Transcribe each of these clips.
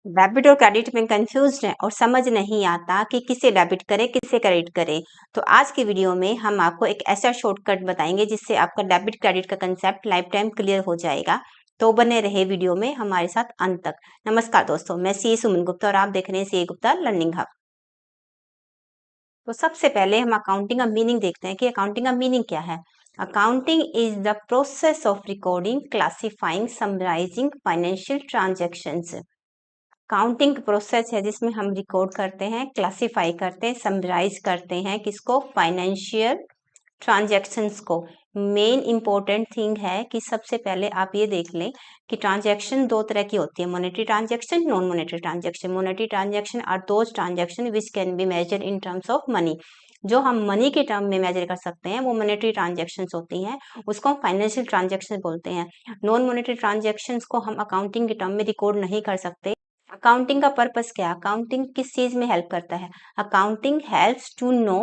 Debit और credit में confused है और समझ नहीं आता कि किसे डेबिट करें किसे क्रेडिट करें। तो आज की वीडियो में हम आपको एक ऐसा शॉर्टकट बताएंगे जिससे आपका डेबिट क्रेडिट का कंसेप्ट लाइफ टाइम क्लियर हो जाएगा। तो बने रहे वीडियो में हमारे साथ अंत तक। नमस्कार दोस्तों, मैं सी सुमन गुप्ता और आप देख रहे हैं सी गुप्ता लर्निंग हब। तो सबसे पहले हम अकाउंटिंग का मीनिंग देखते हैं कि अकाउंटिंग का मीनिंग क्या है। Accounting is the process of recording, classifying, summarising financial transactions. Counting process है जिसमें हम रिकॉर्ड करते हैं, क्लासिफाई करते हैं, समराइज करते हैं किसको, फाइनेंशियल ट्रांजैक्शंस को। मेन इंपॉर्टेंट थिंग है कि सबसे पहले आप ये देख लें कि ट्रांजैक्शन दो तरह की होती है, monetary transaction, non monetary transaction. Monetary transaction are those transaction which can be measured in terms of money. जो हम मनी के टर्म में मेजर कर सकते हैं वो मॉनेटरी ट्रांजैक्शंस होती हैं, उसको हम फाइनेंशियल ट्रांजैक्शन बोलते हैं। नॉन मॉनेटरी ट्रांजैक्शंस को हम अकाउंटिंग के टर्म में रिकॉर्ड नहीं कर सकते। अकाउंटिंग का पर्पस क्या है, अकाउंटिंग किस चीज में हेल्प करता है। Accounting helps to know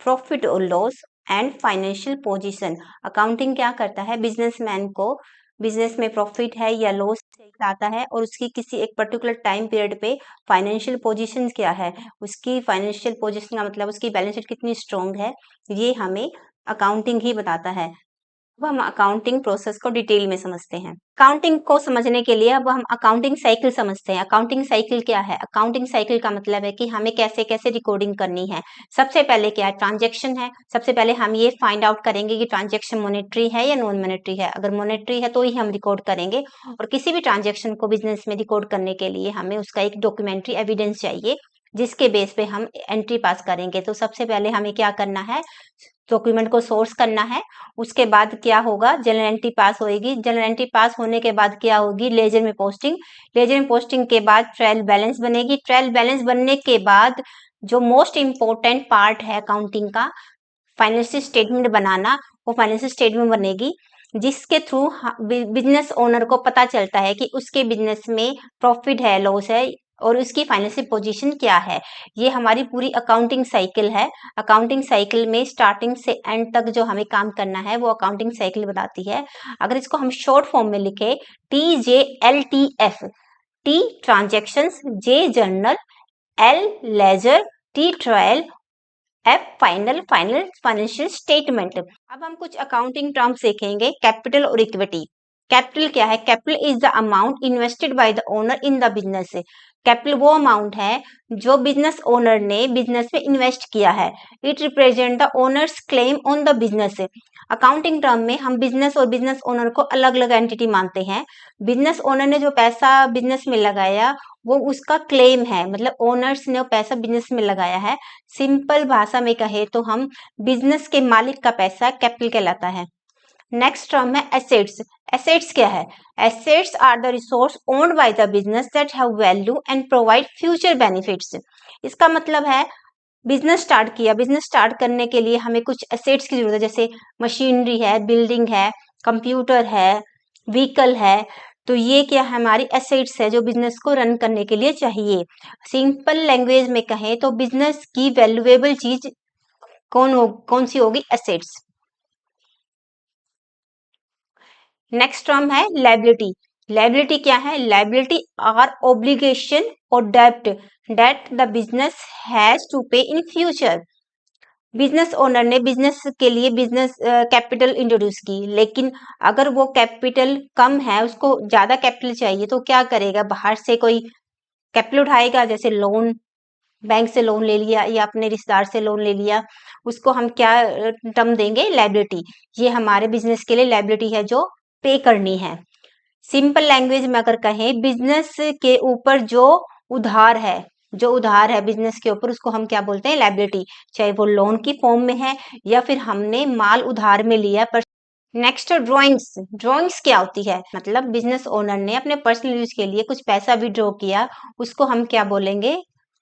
profit और loss and financial position. Accounting क्या करता है, बिजनेसमैन को बिजनेस में प्रॉफिट है या लॉस दिखाता है और उसकी किसी एक पर्टिकुलर टाइम पीरियड पे फाइनेंशियल पोजीशन क्या है, उसकी फाइनेंशियल पोजीशन का मतलब उसकी बैलेंस शीट कितनी स्ट्रांग है, ये हमें अकाउंटिंग ही बताता है। अब हम अकाउंटिंग प्रोसेस को डिटेल में समझते हैं। अकाउंटिंग को समझने के लिए अब हम अकाउंटिंग साइकिल समझते हैं। अकाउंटिंग साइकिल क्या है, अकाउंटिंग साइकिल का मतलब है कि हमें कैसे कैसे रिकॉर्डिंग करनी है। सबसे पहले क्या है, ट्रांजैक्शन है। सबसे पहले हम ये फाइंड आउट करेंगे कि ट्रांजैक्शन मॉनेटरी है या नॉन मॉनेटरी है। अगर मॉनेटरी है तो ही हम रिकॉर्ड करेंगे, और किसी भी ट्रांजैक्शन को बिजनेस में रिकॉर्ड करने के लिए हमें उसका एक डॉक्यूमेंट्री एविडेंस चाहिए जिसके बेस पे हम एंट्री पास करेंगे। तो सबसे पहले हमें क्या करना है, डॉक्यूमेंट को सोर्स करना है। उसके बाद क्या होगा, जनरल एंट्री पास होगी। जनरल एंट्री पास होने के बाद क्या होगी, लेजर में पोस्टिंग। लेजर में पोस्टिंग के बाद ट्रायल बैलेंस बनेगी। ट्रायल बैलेंस बनने के बाद जो मोस्ट इंपॉर्टेंट पार्ट है अकाउंटिंग का, फाइनेंशियल स्टेटमेंट बनाना, वो फाइनेंशियल स्टेटमेंट बनेगी जिसके थ्रू बिजनेस ओनर को पता चलता है कि उसके बिजनेस में प्रॉफिट है, लॉस है और उसकी फाइनेंशियल पोजीशन क्या है। ये हमारी पूरी अकाउंटिंग साइकिल है। अकाउंटिंग साइकिल में स्टार्टिंग से एंड तक जो हमें काम करना है वो अकाउंटिंग साइकिल बताती है। अगर इसको हम शॉर्ट फॉर्म में लिखे, TJLTF, T transactions, J journal, L ledger, T trial, final financial statement. अब हम कुछ अकाउंटिंग टर्म्स देखेंगे। कैपिटल और इक्विटी। कैपिटल क्या है, capital is the amount invested by the owner in the business. Capital वो अमाउंट है जो बिजनेस ओनर ने बिजनेस में इन्वेस्ट किया है। It represent the owners claim on the business. Accounting term में हम बिजनेस और बिजनेस ओनर को अलग अलग एंटिटी मानते हैं। बिजनेस ओनर ने जो पैसा बिजनेस में लगाया वो उसका क्लेम है, मतलब ओनर्स ने पैसा बिजनेस में लगाया है। सिंपल भाषा में कहे तो हम बिजनेस के मालिक का पैसा कैपिटल कहलाता है। नेक्स्ट टर्म है एसेट्स। एसेट्स क्या है, assets are the resource owned by the business that have value and provide future benefits. इसका मतलब है बिजनेस स्टार्ट किया, बिजनेस स्टार्ट करने के लिए हमें कुछ एसेट्स की जरूरत है, जैसे मशीनरी है, बिल्डिंग है, कंप्यूटर है, व्हीकल है। तो ये क्या है, हमारी एसेट्स है जो बिजनेस को रन करने के लिए चाहिए। सिंपल लैंग्वेज में कहें तो बिजनेस की वैल्यूएबल चीज कौन सी होगी, एसेट्स। नेक्स्ट टर्म है लायबिलिटी। लायबिलिटी क्या है, लायबिलिटी आर ऑब्लिगेशन और डेब्ट that the business has to pay in future. Business owner ने बिजनेस के लिए बिजनेस कैपिटल इंट्रोड्यूस की, लेकिन अगर वो कैपिटल कम है, उसको ज्यादा कैपिटल चाहिए तो क्या करेगा, बाहर से कोई कैपिटल उठाएगा, जैसे लोन, बैंक से लोन ले लिया या अपने रिश्तेदार से लोन ले लिया। उसको हम क्या टर्म देंगे, लायबिलिटी। ये हमारे बिजनेस के लिए लायबिलिटी है जो पे करनी है। सिंपल लैंग्वेज में अगर कहें, बिजनेस के ऊपर उधार है जो उधार है बिजनेस के ऊपर, उसको हम क्या बोलते हैं, लायबिलिटी। चाहे वो लोन की फॉर्म में है या फिर हमने माल उधार में लिया। पर नेक्स्ट ड्रॉइंग्स। ड्रॉइंग्स क्या होती है, मतलब बिजनेस ओनर ने अपने पर्सनल यूज के लिए कुछ पैसा भी ड्रॉ किया, उसको हम क्या बोलेंगे,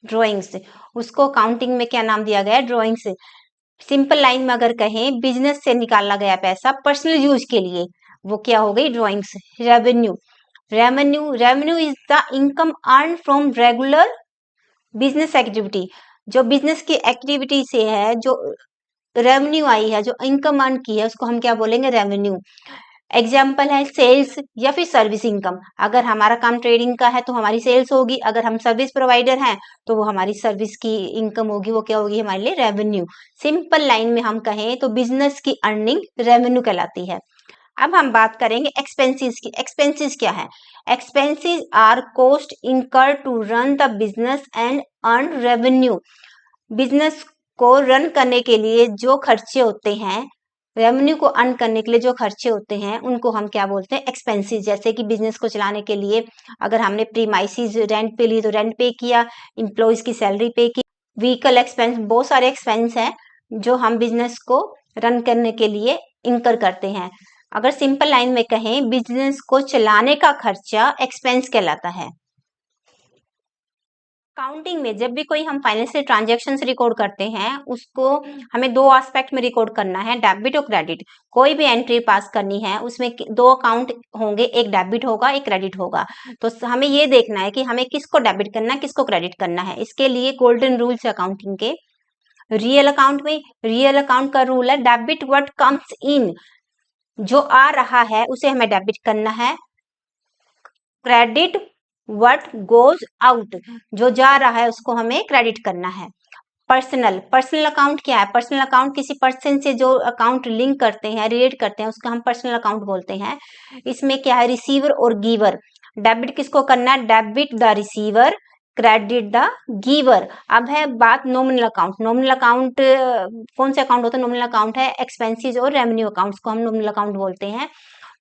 ड्रॉइंग्स। उसको अकाउंटिंग में क्या नाम दिया गया है, ड्रॉइंग्स। सिंपल लाइन में अगर कहें, बिजनेस से निकाला गया पैसा पर्सनल यूज के लिए, वो क्या हो गई, drawings. Revenue. Revenue is the income earn from regular business activity. जो बिजनेस की एक्टिविटी से है, जो रेवेन्यू आई है, जो इनकम अर्न की है, उसको हम क्या बोलेंगे, रेवेन्यू। एग्जाम्पल है सेल्स या फिर सर्विस इनकम। अगर हमारा काम ट्रेडिंग का है तो हमारी सेल्स होगी, अगर हम सर्विस प्रोवाइडर हैं तो वो हमारी सर्विस की इनकम होगी, वो क्या होगी हमारे लिए रेवेन्यू। सिंपल लाइन में हम कहें तो बिजनेस की अर्निंग रेवेन्यू कहलाती है। अब हम बात करेंगे एक्सपेंसेस की। एक्सपेंसेस क्या है? Expenses are cost incur to run the business and earn revenue. Business को रन करने के लिए जो खर्चे होते हैं, रेवेन्यू को अर्न करने के लिए जो खर्चे होते हैं, उनको हम क्या बोलते हैं? एक्सपेंसेस। जैसे कि बिजनेस को चलाने के लिए अगर हमने प्रीमाइसिस रेंट पे ली तो रेंट पे किया, इम्प्लॉयज की सैलरी पे की, व्हीकल एक्सपेंस, बहुत सारे एक्सपेंस हैं जो हम बिजनेस को रन करने के लिए इनकर करते हैं। अगर सिंपल लाइन में कहें, बिजनेस को चलाने का खर्चा एक्सपेंस कहलाता है। अकाउंटिंग में जब भी कोई हम फाइनेंशियल ट्रांजैक्शंस रिकॉर्ड करते हैं, उसको हमें दो एस्पेक्ट में रिकॉर्ड करना है, डेबिट और क्रेडिट। कोई भी एंट्री पास करनी है उसमें दो अकाउंट होंगे, एक डेबिट होगा एक क्रेडिट होगा। तो हमें ये देखना है कि हमें किसको डेबिट करना है किसको क्रेडिट करना है। इसके लिए गोल्डन रूल्स अकाउंटिंग के। रियल अकाउंट में, रियल अकाउंट का रूल है डेबिट व्हाट कम्स इन, जो आ रहा है उसे हमें डेबिट करना है। क्रेडिट व्हाट गोज आउट, जो जा रहा है उसको हमें क्रेडिट करना है। पर्सनल, पर्सनल अकाउंट क्या है? पर्सनल अकाउंट किसी पर्सन से जो अकाउंट लिंक करते हैं, रिलेट करते हैं, उसका हम पर्सनल अकाउंट बोलते हैं। इसमें क्या है? रिसीवर और गिवर। डेबिट किसको करना है? Debit the receiver, credit the giver. अब है बात नॉमिनल अकाउंट। नॉमिनल अकाउंट कौन से अकाउंट होता है? नॉमिनल अकाउंट है एक्सपेंसेस और रेवेन्यू अकाउंट्स को हम नॉमिनल अकाउंट बोलते हैं।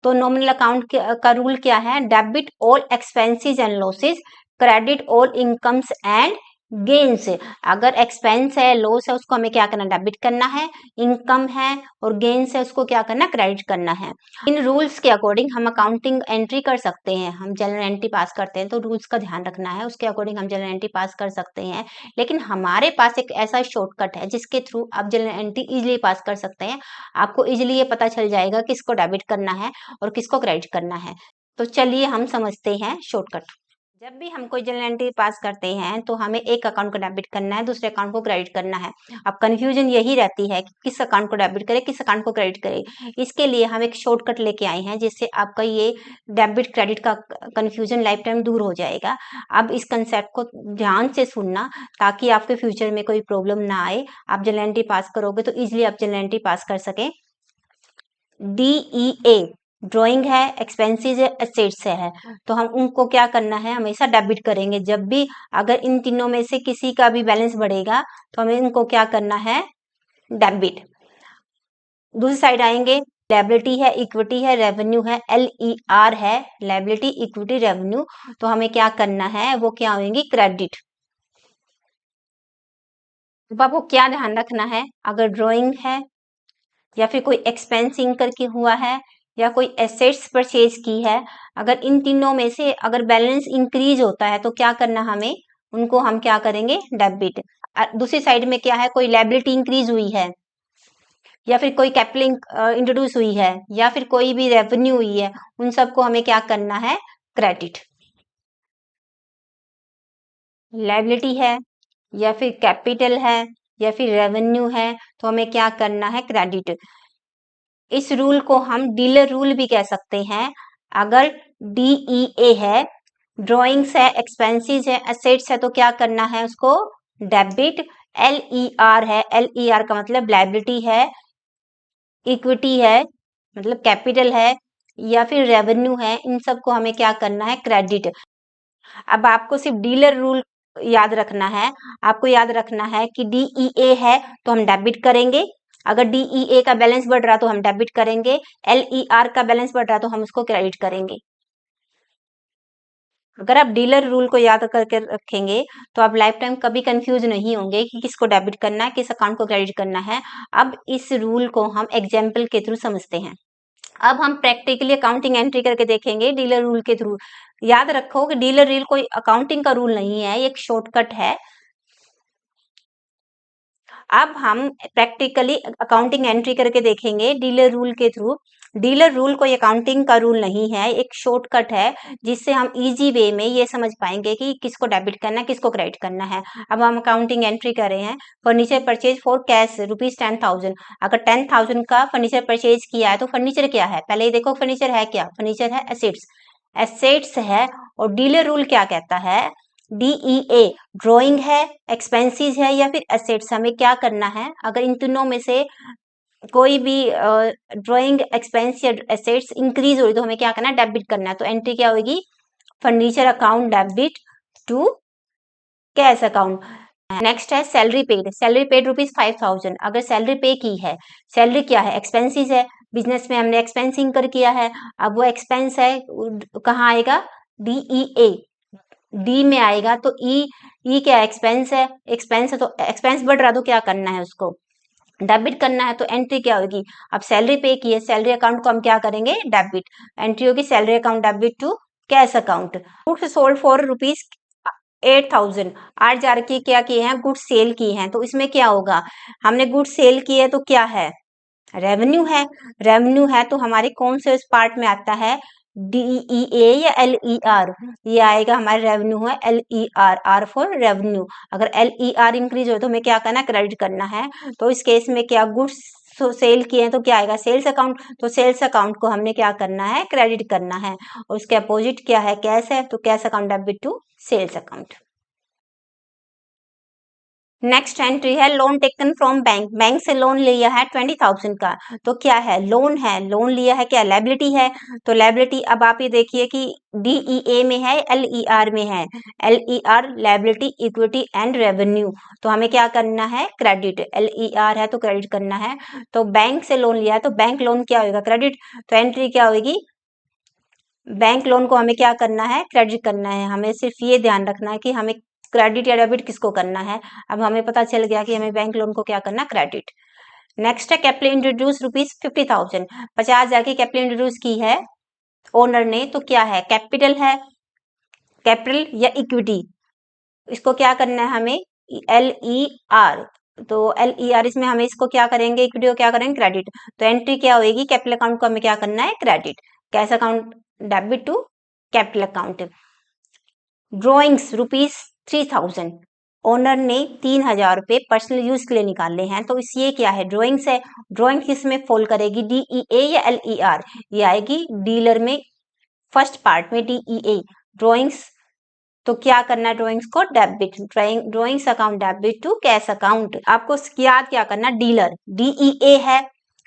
तो नॉमिनल अकाउंट का रूल क्या है? Debit all expenses and losses, credit all incomes and gains. अगर एक्सपेंस है, लॉस है, उसको हमें क्या करना? डेबिट करना है। इनकम है और गेन्स है, उसको क्या करना? क्रेडिट करना है। इन रूल्स के अकॉर्डिंग हम अकाउंटिंग एंट्री कर सकते हैं। हम जनरल एंट्री पास करते हैं तो रूल्स का ध्यान रखना है, उसके अकॉर्डिंग हम जनरल एंट्री पास कर सकते हैं। लेकिन हमारे पास एक ऐसा शॉर्टकट है जिसके थ्रू आप जनरल एंट्री इजिली पास कर सकते हैं। आपको इजिली ये पता चल जाएगा किसको डेबिट करना है और किसको क्रेडिट करना है। तो चलिए हम समझते हैं शॉर्टकट। जब भी हम कोई जनरल एंट्री पास करते हैं तो हमें एक अकाउंट को डेबिट करना है, दूसरे अकाउंट को क्रेडिट करना है। अब कंफ्यूजन यही रहती है कि किस अकाउंट को डेबिट करे किस अकाउंट को क्रेडिट करे। इसके लिए हम एक शॉर्टकट लेके आए हैं जिससे आपका ये डेबिट क्रेडिट का कंफ्यूजन लाइफ टाइम दूर हो जाएगा। अब इस कंसेप्ट को ध्यान से सुनना ताकि आपके फ्यूचर में कोई प्रॉब्लम ना आए। आप जनरल एंट्री पास करोगे तो इजिली आप जनरल एंट्री पास कर सकें। DEA ड्राइंग है, एक्सपेंसेस है, एसेट्स है, तो हम उनको क्या करना है? हमेशा डेबिट करेंगे। जब भी अगर इन तीनों में से किसी का भी बैलेंस बढ़ेगा तो हमें इनको क्या करना है? डेबिट। दूसरी साइड आएंगे, लायबिलिटी है, इक्विटी है, रेवेन्यू है, LER है, लायबिलिटी इक्विटी रेवेन्यू, तो हमें क्या करना है? वो क्या होंगी? क्रेडिट। अब आपको क्या ध्यान रखना है? अगर ड्राइंग है या फिर कोई एक्सपेंस इनकर के हुआ है या कोई एसेट्स परचेज की है, अगर इन तीनों में से अगर बैलेंस इंक्रीज होता है तो क्या करना हमें? उनको हम क्या करेंगे? डेबिट। दूसरी साइड में क्या है? कोई लायबिलिटी इंक्रीज हुई है या फिर कोई कैपिटल इंट्रोड्यूस हुई है या फिर कोई भी रेवेन्यू हुई है, उन सबको हमें क्या करना है? क्रेडिट। लायबिलिटी है या फिर कैपिटल है या फिर रेवेन्यू है तो हमें क्या करना है? क्रेडिट। इस रूल को हम डीलर रूल भी कह सकते हैं। अगर DEA है, ड्रॉइंग्स है, एक्सपेंसेस है, एसेट्स है, तो क्या करना है? उसको डेबिट। LER है, LER का मतलब लायबिलिटी है, इक्विटी है मतलब कैपिटल है, या फिर रेवेन्यू है, इन सबको हमें क्या करना है? क्रेडिट। अब आपको सिर्फ डीलर रूल याद रखना है। आपको याद रखना है कि DEA है तो हम डेबिट करेंगे, अगर DEA का बैलेंस बढ़ रहा तो हम डेबिट करेंगे, LER का बैलेंस बढ़ रहा तो हम उसको क्रेडिट करेंगे। अगर आप डीलर रूल को याद करके रखेंगे तो आप लाइफ टाइम कभी कंफ्यूज नहीं होंगे कि किसको डेबिट करना है किस अकाउंट को क्रेडिट करना है। अब इस रूल को हम एग्जाम्पल के थ्रू समझते हैं। अब हम प्रैक्टिकली अकाउंटिंग एंट्री करके देखेंगे डीलर रूल के थ्रू। याद रखो कि डीलर रूल कोई अकाउंटिंग का रूल नहीं है, एक शॉर्टकट है। अब हम प्रैक्टिकली अकाउंटिंग एंट्री करके देखेंगे डीलर रूल के थ्रू। डीलर रूल कोई अकाउंटिंग का रूल नहीं है, एक शॉर्टकट है जिससे हम इजी वे में ये समझ पाएंगे कि किसको डेबिट करना है, किसको क्रेडिट करना है। अब हम अकाउंटिंग एंट्री कर रहे हैं, फर्नीचर परचेज फॉर कैश ₹10,000। अगर 10,000 का फर्नीचर परचेज किया है तो फर्नीचर क्या है, पहले ये देखो फर्नीचर है क्या, फर्नीचर है एसेट्स, एसेट्स है। और डीलर रूल क्या कहता है, DEA ड्राइंग है, एक्सपेंसेस है या फिर एसेट्स, हमें क्या करना है, अगर इन तीनों में से कोई भी ड्राइंग एक्सपेंस या एसेट्स इंक्रीज हो रही तो हमें क्या करना है, डेबिट करना है। तो एंट्री क्या होगी, furniture account debit to cash account. Next है सैलरी पेड, सैलरी पेड ₹5,000। अगर सैलरी पे की है, सैलरी क्या है, एक्सपेंसेस है, बिजनेस में हमने एक्सपेंस इंकर किया है, अब वो एक्सपेंस है कहाँ आएगा, DEA, डी में आएगा। तो ई क्या एक्सपेंस है, एक्सपेंस है तो एक्सपेंस बढ़ रहा तो क्या करना है, उसको डेबिट करना है। तो एंट्री क्या होगी, अब सैलरी पे की है, सैलरी अकाउंट को हम क्या करेंगे, डेबिट। एंट्री होगी salary account debit to cash account. Goods sold for ₹8,000, 8,000 की क्या किए हैं, गुड्स सेल की हैं। तो इसमें क्या होगा, हमने गुड्स सेल की है तो क्या है, रेवेन्यू है। रेवेन्यू है तो हमारे कौन से उस पार्ट में आता है, DEA या LER, ये आएगा हमारे रेवेन्यू है LER, R फॉर रेवेन्यू। अगर LER इंक्रीज हो तो हमें क्या करना है, क्रेडिट करना है। तो इस केस में क्या, गुड्स सेल किए हैं तो क्या आएगा, सेल्स अकाउंट। तो सेल्स अकाउंट को हमने क्या करना है, क्रेडिट करना है। और उसके अपोजिट क्या है, कैश है, तो cash account debit to sales account. Next entry है loan taken from bank, bank से लोन लिया है 20,000 का। तो क्या है, लोन है, लोन लिया है, क्या लायबिलिटी है। तो लायबिलिटी अब आप ये देखिए कि DEA में है, LER में है। LER liability, equity and revenue. तो हमें क्या करना है, क्रेडिट। LER है तो क्रेडिट करना है। तो बैंक से लोन लिया है तो बैंक लोन क्या होगा, क्रेडिट। तो एंट्री क्या होगी, बैंक लोन को हमें क्या करना है, क्रेडिट करना है। हमें सिर्फ ये ध्यान रखना है कि हमें क्रेडिट या डेबिट किसको करना है। अब हमें पता चल गया कि हमें बैंक लोन को क्या करना, क्रेडिट। नेक्स्ट है कैपिटल इंट्रोड्यूस ₹50,000, 50,000 की कैपिटल इंट्रोड्यूस की है ओनर ने। तो क्या है, कैपिटल है, कैपिटल या इक्विटी, इसको क्या करना है हमें, LER। तो LER इसमें हमें इसको क्या करेंगे, इक्विटी को क्या करेंगे, क्रेडिट। तो एंट्री क्या होगी, कैपिटल अकाउंट को हमें क्या करना है, credit. Cash account debit to capital account. Drawings ₹3,000, owner ने 3,000 रुपए पर्सनल यूज के लिए निकाले हैं। तो इस ये क्या है, ड्रॉइंग्स है। ड्रॉइंग किस में फॉल करेगी, DEA या LER, ये आएगी डीलर में, फर्स्ट पार्ट में DEA ड्रॉइंग्स। तो क्या करना है, ड्रॉइंग्स को debit, drawings account debit to cash account. आपको याद क्या करना, डीलर DEA है,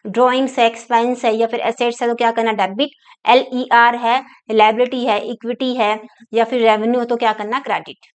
ड्रॉइंग्स एक्सपेंस है या फिर एसेट्स है तो क्या करना, डेबिट। LER है, लायबिलिटी है, इक्विटी है या फिर रेवेन्यू तो क्या करना, क्रेडिट।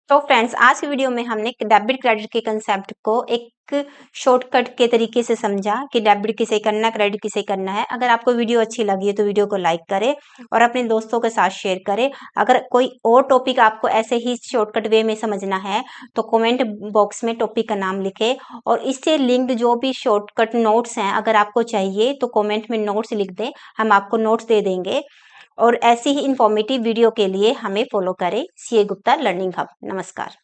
तो फ्रेंड्स आज की वीडियो में हमने डेबिट क्रेडिट के कंसेप्ट को एक शॉर्टकट के तरीके से समझा कि डेबिट किसे करना, क्रेडिट किसे करना है। अगर आपको वीडियो अच्छी लगी है तो वीडियो को लाइक करें और अपने दोस्तों के साथ शेयर करें। अगर कोई और टॉपिक आपको ऐसे ही शॉर्टकट वे में समझना है तो कमेंट बॉक्स में टॉपिक का नाम लिखें और इससे लिंक्ड जो भी शॉर्टकट नोट्स हैं अगर आपको चाहिए तो कमेंट में नोट्स लिख दें, हम आपको नोट्स दे देंगे। और ऐसी ही इंफॉर्मेटिव वीडियो के लिए हमें फॉलो करें, CA गुप्ता लर्निंग हब। नमस्कार।